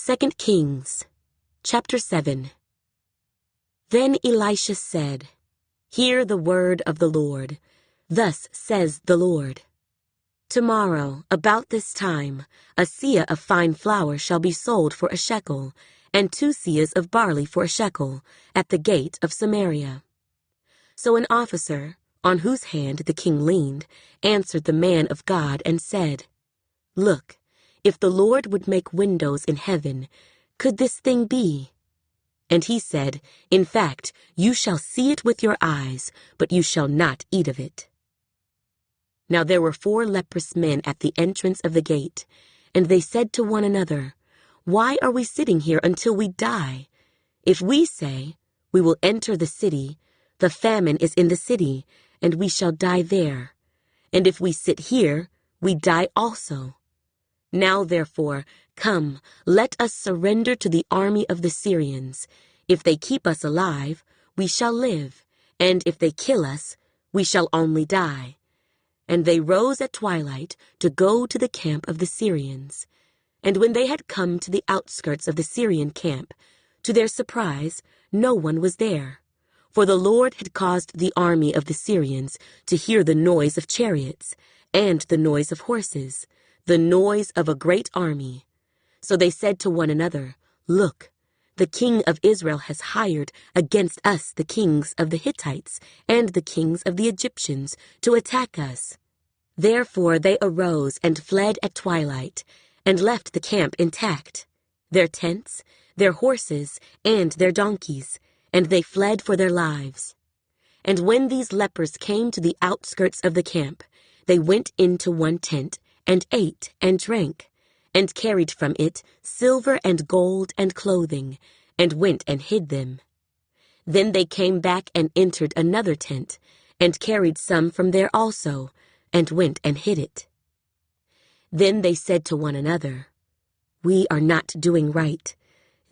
2 Kings, chapter 7. Then Elisha said, "Hear the word of the Lord. Thus says the Lord. Tomorrow, about this time, a seah of fine flour shall be sold for a shekel, and 2 seahs of barley for a shekel, at the gate of Samaria." So an officer, on whose hand the king leaned, answered the man of God and said, "Look, if the Lord would make windows in heaven, could this thing be?" And he said, "In fact, you shall see it with your eyes, but you shall not eat of it." Now there were 4 leprous men at the entrance of the gate, and they said to one another, "Why are we sitting here until we die? If we say, 'We will enter the city,' the famine is in the city, and we shall die there. And if we sit here, we die also. Now therefore, come, let us surrender to the army of the Syrians. If they keep us alive, we shall live, and if they kill us, we shall only die." And they rose at twilight to go to the camp of the Syrians. And when they had come to the outskirts of the Syrian camp, to their surprise, no one was there. For the Lord had caused the army of the Syrians to hear the noise of chariots, and the noise of horses, the noise of a great army. So they said to one another, "Look, the king of Israel has hired against us the kings of the Hittites and the kings of the Egyptians to attack us." Therefore they arose and fled at twilight, and left the camp intact, their tents, their horses, and their donkeys, and they fled for their lives. And when these lepers came to the outskirts of the camp, they went into one tent, and ate and drank, and carried from it silver and gold and clothing, and went and hid them. Then they came back and entered another tent, and carried some from there also, and went and hid it. Then they said to one another, "We are not doing right.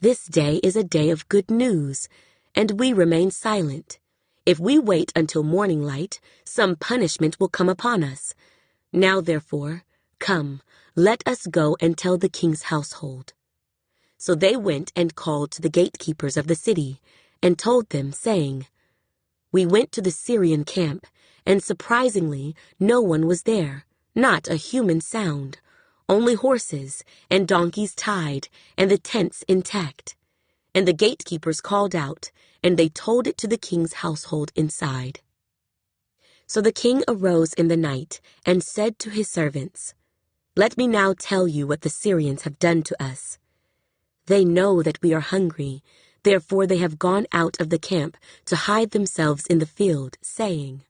This day is a day of good news, and we remain silent. If we wait until morning light, some punishment will come upon us. Now therefore, come, let us go and tell the king's household." So they went and called to the gatekeepers of the city, and told them, saying, "We went to the Syrian camp, and surprisingly no one was there, not a human sound, only horses and donkeys tied, and the tents intact." And the gatekeepers called out, and they told it to the king's household inside. So the king arose in the night, and said to his servants, "Let me now tell you what the Syrians have done to us. They know that we are hungry, therefore they have gone out of the camp to hide themselves in the field, saying,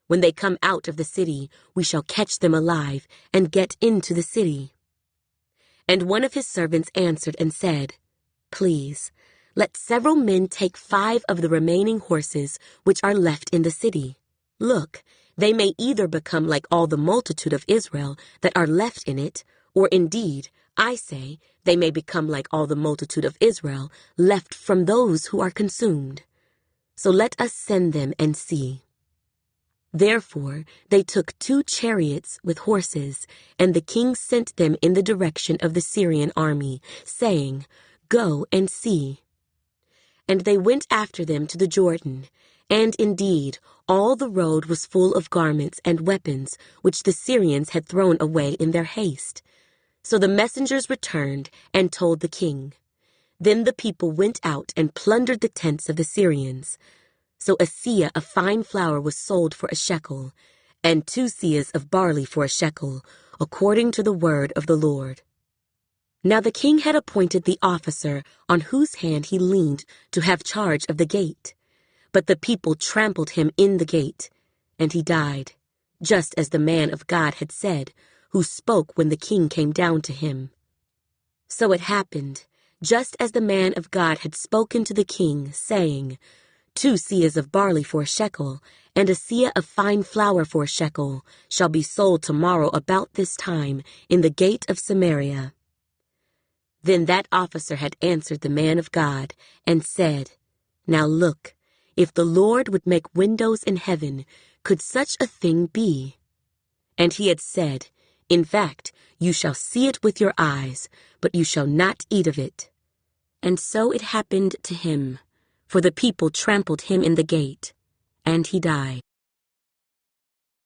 'When they come out of the city, we shall catch them alive and get into the city.'" And one of his servants answered and said, "Please, let several men take 5 of the remaining horses which are left in the city. Look, they may either become like all the multitude of Israel that are left in it, or indeed, I say, they may become like all the multitude of Israel left from those who are consumed. So let us send them and see." Therefore they took 2 chariots with horses, and the king sent them in the direction of the Syrian army, saying, "Go and see." And they went after them to the Jordan, and indeed all the road was full of garments and weapons which the Syrians had thrown away in their haste. So the messengers returned and told the king. Then the people went out and plundered the tents of the Syrians. So a seah of fine flour was sold for a shekel, and 2 seahs of barley for a shekel, according to the word of the Lord. Now the king had appointed the officer on whose hand he leaned to have charge of the gate. But the people trampled him in the gate, and he died, just as the man of God had said, who spoke when the king came down to him. So it happened, just as the man of God had spoken to the king, saying, 2 seahs of barley for a shekel, and a seah of fine flour for a shekel, shall be sold tomorrow about this time in the gate of Samaria. Then that officer had answered the man of God, and said, "Now look, if the Lord would make windows in heaven, could such a thing be?" And he had said, In fact, you shall see it with your eyes, but you shall not eat of it." And so it happened to him, for the people trampled him in the gate, and he died.